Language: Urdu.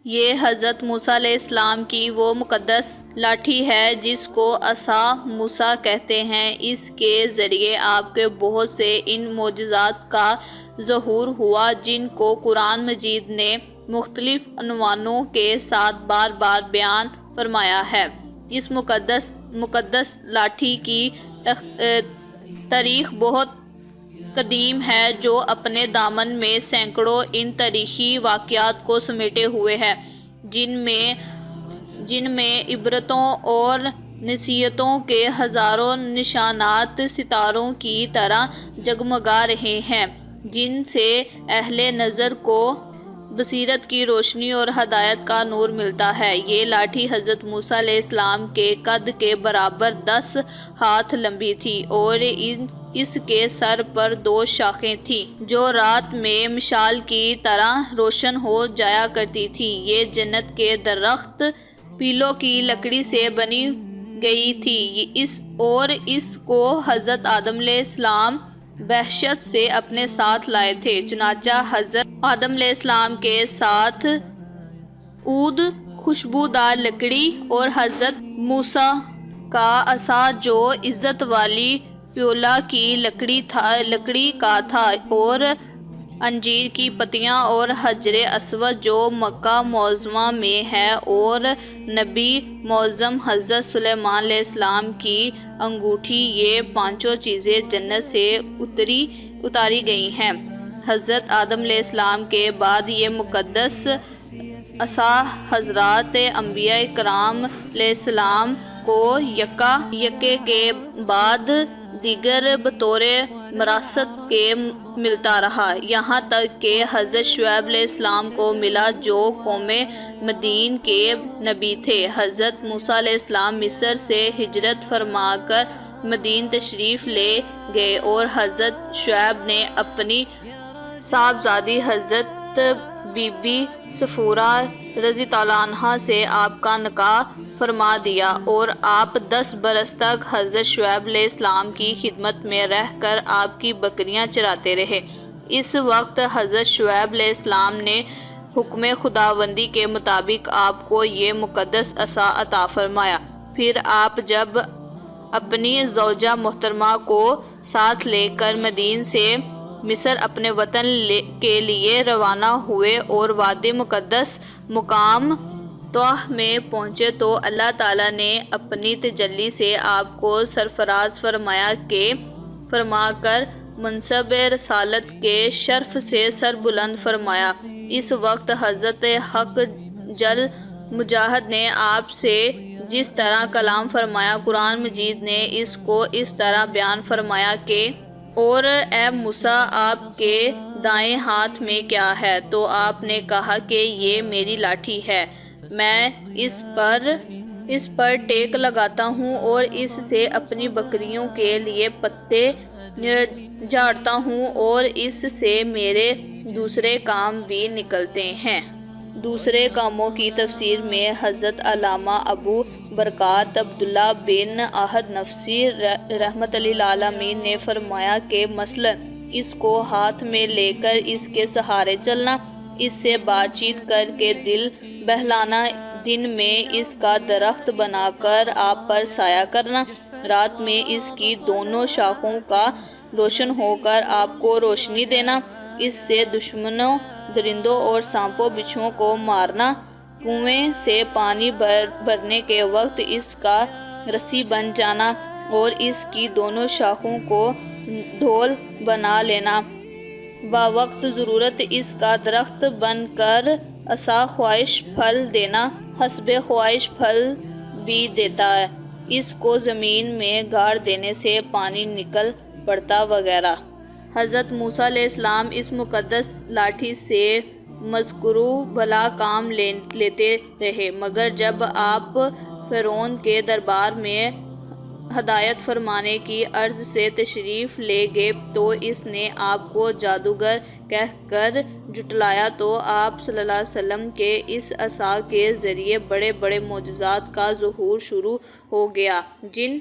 یہ حضرت موسیٰ علیہ السلام کی وہ مقدس لاٹھی ہے جس کو عصا موسیٰ کہتے ہیں۔ اس کے ذریعے آپ کے بہت سے ان معجزات کا ظہور ہوا جن کو قرآن مجید نے مختلف عنوانوں کے ساتھ بار بار بیان فرمایا ہے۔ اس مقدس لاٹھی کی تاریخ بہت قدیم ہے جو اپنے دامن میں سینکڑوں ان تاریخی واقعات کو سمیٹے ہوئے ہے جن میں عبرتوں اور نصیحتوں کے ہزاروں نشانات ستاروں کی طرح جگمگا رہے ہیں جن سے اہل نظر کو بصیرت کی روشنی اور ہدایت کا نور ملتا ہے۔ یہ لاٹھی حضرت موسیٰ علیہ السلام کے قد کے برابر 10 ہاتھ لمبی تھی اور اس کے سر پر 2 شاخیں تھیں جو رات میں مشال کی طرح روشن ہو جایا کرتی تھی۔ یہ جنت کے درخت پیلوں کی لکڑی سے بنی گئی تھی اور اس کو حضرت آدم علیہ السلام بحثیت سے اپنے ساتھ لائے تھے۔ چنانچہ حضرت آدم علیہ السلام کے ساتھ عود خوشبودار لکڑی اور حضرت موسیٰ کا عصا جو عزت والی پیولا کی لکڑی کا تھا اور انجیر کی پتیاں اور حجر اسود جو مکہ معظمہ میں ہے اور نبی معظم حضرت سلیمان علیہ السلام کی انگوٹھی، یہ 5 چیزیں جنت سے اتاری گئی ہیں۔ حضرت آدم علیہ السلام کے بعد یہ مقدس عصا حضرات انبیاء کرام علیہ السلام کو یکے کے بعد دیگر بطور وراثت کے ملتا رہا، یہاں تک کہ حضرت شعیب علیہ السلام کو ملا جو قوم مدین کے نبی تھے۔ حضرت موسیٰ علیہ السلام مصر سے ہجرت فرما کر مدین تشریف لے گئے اور حضرت شعیب نے اپنی صاحبزادی حضرت بی بی صفورہ رضی اللہ عنہا سے آپ کا نکاح فرما دیا اور آپ 10 برس تک حضرت شعیب علیہ السلام کی خدمت میں رہ کر آپ کی بکریاں چراتے رہے۔ اس وقت حضرت شعیب علیہ السلام نے حکم خداوندی کے مطابق آپ کو یہ مقدس عصا عطا فرمایا۔ پھر آپ جب اپنی زوجہ محترمہ کو ساتھ لے کر مدین سے مصر اپنے وطن کے لیے روانہ ہوئے اور وادی مقدس مقام طوح میں پہنچے تو اللہ تعالیٰ نے اپنی تجلی سے آپ کو سرفراز فرما کر منصب رسالت کے شرف سے سر بلند فرمایا۔ اس وقت حضرت حق جل مجاہد نے آپ سے جس طرح کلام فرمایا، قرآن مجید نے اس کو اس طرح بیان فرمایا کہ اور اے موسیٰ آپ کے دائیں ہاتھ میں کیا ہے؟ تو آپ نے کہا کہ یہ میری لاٹھی ہے، میں اس پر ٹیک لگاتا ہوں اور اس سے اپنی بکریوں کے لیے پتے جھاڑتا ہوں اور اس سے میرے دوسرے کام بھی نکلتے ہیں۔ دوسرے کاموں کی تفسیر میں حضرت علامہ ابو برکات عبداللہ بن احد نفسی رحمۃ اللہ العالمین نے فرمایا کہ مثلاً اس کو ہاتھ میں لے کر اس کے سہارے چلنا، اس سے بات چیت کر کے دل بہلانا، دن میں اس کا درخت بنا کر آپ پر سایہ کرنا، رات میں اس کی دونوں شاخوں کا روشن ہو کر آپ کو روشنی دینا، اس سے دشمنوں، درندوں اور سانپوں بچھوؤں کو مارنا، کنویں سے پانی بھرنے کے وقت اس کا رسی بن جانا اور اس کی دونوں شاخوں کو ڈھول بنا لینا، بوقت ضرورت اس کا درخت بن کر عصا خواہش پھل دینا، حسب خواہش پھل بھی دیتا ہے، اس کو زمین میں گاڑ دینے سے پانی نکل پڑتا وغیرہ۔ حضرت موسیٰ علیہ السلام اس مقدس لاٹھی سے مذکورہ بھلا کام لیتے رہے، مگر جب آپ فرعون کے دربار میں ہدایت فرمانے کی غرض سے تشریف لے گئے تو اس نے آپ کو جادوگر کہہ کر جھٹلایا، تو آپ صلی اللہ علیہ وسلم کے اس عصا کے ذریعے بڑے بڑے معجزات کا ظہور شروع ہو گیا جن